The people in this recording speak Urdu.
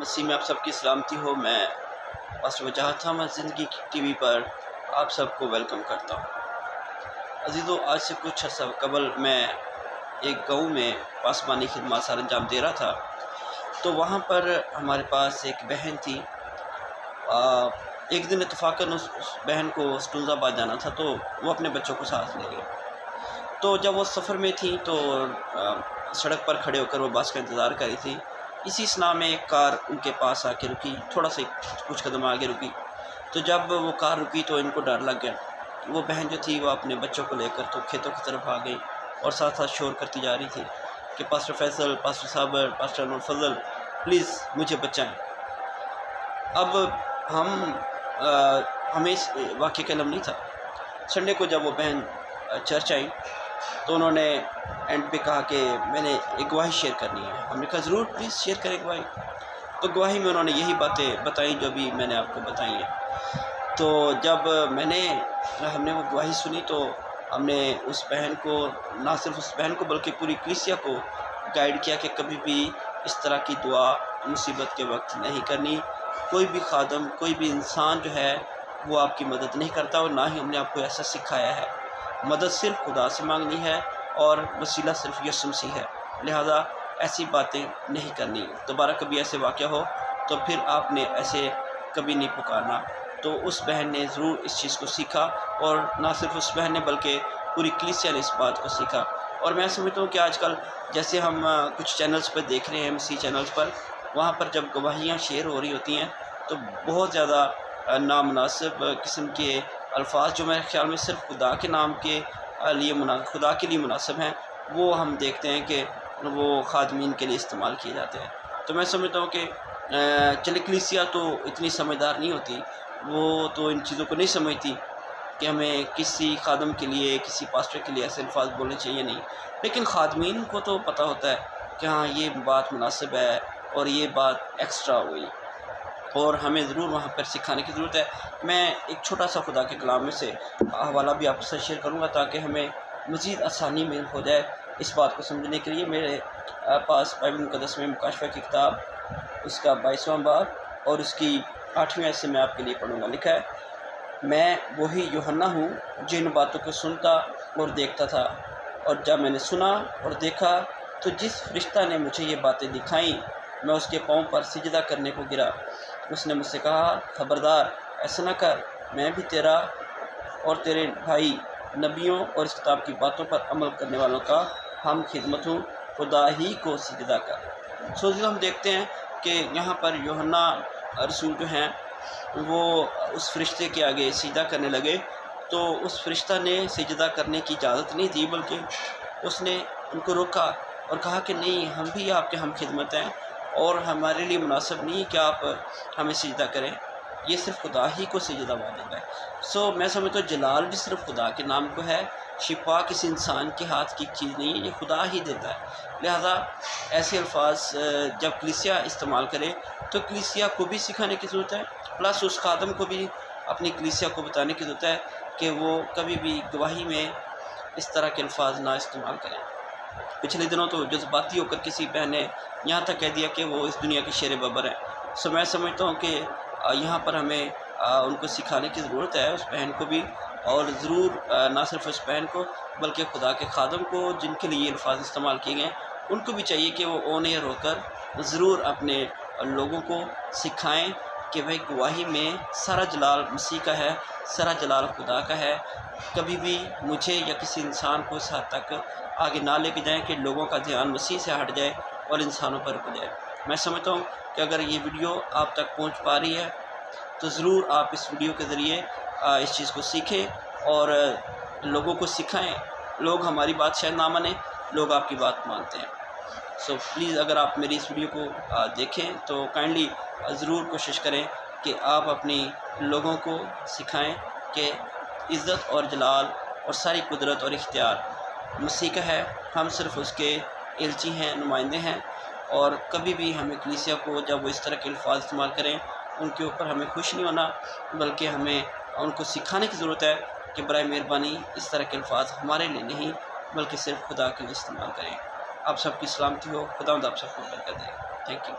مسیح میں آپ سب کی سلامتی ہو۔ میں پاسٹر وجاہت احمد زندگی کی ٹی وی پر آپ سب کو ویلکم کرتا ہوں۔ عزیزو، آج سے کچھ عرصہ قبل میں ایک گاؤں میں پاسبانی خدمات سر انجام دے رہا تھا، تو وہاں پر ہمارے پاس ایک بہن تھی۔ ایک دن اتفاقاً اس بہن کو اسٹونز آباد جانا تھا، تو وہ اپنے بچوں کو ساتھ لے گئے۔ تو جب وہ سفر میں تھی تو سڑک پر کھڑے ہو کر وہ بس کا انتظار کر رہی تھی۔ اسی اثناء میں ایک کار ان کے پاس آ کے رکی، تھوڑا سا کچھ قدم آگے رکی۔ تو جب وہ کار رکی تو ان کو ڈر لگ گیا۔ وہ بہن جو تھی وہ اپنے بچوں کو لے کر تو کھیتوں کی طرف آ گئی اور ساتھ ساتھ شور کرتی جا رہی تھی کہ pastor Faisal, pastor Sabir, pastor Anwar Fazal, please مجھے بچائیں۔ اب ہمیں اس واقعے کا علم نہیں تھا۔ سنڈے کو جب وہ بہن چرچ آئی تو انہوں نے اینڈ پہ کہا کہ میں نے ایک گواہی شیئر کرنی ہے۔ ہم نے کہا ضرور، پلیز شیئر کریں گواہی۔ تو گواہی میں انہوں نے یہی باتیں بتائیں جو بھی میں نے آپ کو بتائی ہیں۔ تو جب ہم نے وہ گواہی سنی تو ہم نے اس بہن کو، نہ صرف اس بہن کو بلکہ پوری کلیسیا کو گائیڈ کیا کہ کبھی بھی اس طرح کی دعا مصیبت کے وقت نہیں کرنی۔ کوئی بھی خادم، کوئی بھی انسان جو ہے وہ آپ کی مدد نہیں کرتا، اور نہ ہی ہم نے آپ کو ایسا سکھایا ہے۔ مدد صرف خدا سے مانگنی ہے اور وسیلہ صرف یسوع مسیح ہے، لہذا ایسی باتیں نہیں کرنی۔ دوبارہ کبھی ایسے واقعہ ہو تو پھر آپ نے ایسے کبھی نہیں پکارنا۔ تو اس بہن نے ضرور اس چیز کو سیکھا، اور نہ صرف اس بہن نے بلکہ پوری کلیسیا نے اس بات کو سیکھا۔ اور میں سمجھتا ہوں کہ آج کل جیسے ہم کچھ چینلز پر دیکھ رہے ہیں، MCC چینلز پر، وہاں پر جب گواہیاں شیئر ہو رہی ہوتی ہیں تو بہت زیادہ نامناسب قسم کے الفاظ جو میرے خیال میں صرف خدا کے نام کے لیے خدا کے لیے مناسب ہیں، وہ ہم دیکھتے ہیں کہ وہ خادمین کے لیے استعمال کیے جاتے ہیں۔ تو میں سمجھتا ہوں کہ چلے کلیسیا تو اتنی سمجھدار نہیں ہوتی، وہ تو ان چیزوں کو نہیں سمجھتی کہ ہمیں کسی خادم کے لیے، کسی پاسٹر کے لیے ایسے الفاظ بولنے چاہیے نہیں، لیکن خادمین کو تو پتہ ہوتا ہے کہ ہاں یہ بات مناسب ہے اور یہ بات ایکسٹرا ہوئی، اور ہمیں ضرور وہاں پر سکھانے کی ضرورت ہے۔ میں ایک چھوٹا سا خدا کے کلام میں سے حوالہ بھی آپ کے ساتھ شیئر کروں گا تاکہ ہمیں مزید آسانی میں ہو جائے اس بات کو سمجھنے کے لیے۔ میرے پاس بائبل مقدس میں مکاشفہ کی کتاب، اس کا 22واں باب اور اس کی 8ویں آیت سے میں آپ کے لیے پڑھوں گا۔ لکھا ہے، میں وہی یوحنا ہوں جن باتوں کو سنتا اور دیکھتا تھا، اور جب میں نے سنا اور دیکھا تو جس فرشتہ نے مجھے یہ باتیں دکھائیں میں اس کے پاؤں پر سجدہ کرنے کو گرا۔ اس نے مجھ سے کہا، خبردار، ایسا نہ کر، میں بھی تیرا اور تیرے بھائی نبیوں اور اس کتاب کی باتوں پر عمل کرنے والوں کا ہم خدمت ہوں، خدا ہی کو سجدہ کر۔ ہم دیکھتے ہیں کہ یہاں پر یوحنا رسول جو ہیں وہ اس فرشتے کے آگے سجدہ کرنے لگے، تو اس فرشتہ نے سجدہ کرنے کی اجازت نہیں دی، بلکہ اس نے ان کو روکا اور کہا کہ نہیں، ہم بھی آپ کے ہم خدمت ہیں اور ہمارے لیے مناسب نہیں کہ آپ ہمیں سجدہ کریں، یہ صرف خدا ہی کو سجدہ واجب ہے۔ میں سمجھتا ہوں جلال بھی صرف خدا کے نام کو ہے، شفا کسی انسان کے ہاتھ کی چیز نہیں ہے، یہ خدا ہی دیتا ہے۔ لہذا ایسے الفاظ جب کلیسیا استعمال کرے تو کلیسیا کو بھی سکھانے کی ضرورت ہے، پلس اس خادم کو بھی اپنی کلیسیا کو بتانے کی ضرورت ہے کہ وہ کبھی بھی گواہی میں اس طرح کے الفاظ نہ استعمال کریں۔ پچھلے دنوں تو جذباتی ہو کر کسی بہن نے یہاں تک کہہ دیا کہ وہ اس دنیا کے شیر ببر ہیں۔ میں سمجھتا ہوں کہ یہاں پر ہمیں ان کو سکھانے کی ضرورت ہے، اس بہن کو بھی، اور ضرور نہ صرف اس بہن کو بلکہ خدا کے خادم کو جن کے لیے الفاظ استعمال کیے گئے ان کو بھی چاہیے کہ وہ آن ایئر ہو کر ضرور اپنے لوگوں کو سکھائیں کہ بھائی گواہی میں سارا جلال مسیح کا ہے، سارا جلال خدا کا ہے۔ کبھی بھی مجھے یا کسی انسان کو اس حد تک آگے نہ لے کے جائیں کہ لوگوں کا دھیان مسیح سے ہٹ جائے اور انسانوں پر رک جائے۔ میں سمجھتا ہوں کہ اگر یہ ویڈیو آپ تک پہنچ پا رہی ہے تو ضرور آپ اس ویڈیو کے ذریعے اس چیز کو سیکھیں اور لوگوں کو سکھائیں۔ لوگ ہماری بات شاید نہ مانیں، لوگ آپ کی بات مانتے ہیں۔ پلیز اگر آپ میری اس ویڈیو کو دیکھیں تو کائنڈلی ضرور کوشش کریں کہ آپ اپنی لوگوں کو سکھائیں کہ عزت اور جلال اور ساری قدرت اور اختیار مسیح کا ہے، ہم صرف اس کے الچی ہیں، نمائندے ہیں، اور کبھی بھی ہمیں کلیسیا کو جب وہ اس طرح کے الفاظ استعمال کریں ان کے اوپر ہمیں خوش نہیں ہونا، بلکہ ہمیں ان کو سکھانے کی ضرورت ہے کہ برائے مہربانی اس طرح کے الفاظ ہمارے لیے نہیں بلکہ صرف خدا کے لیے استعمال کریں۔ آپ سب کی سلامتی ہو، خداوند آپ سب کو برکت دے۔ Thank you.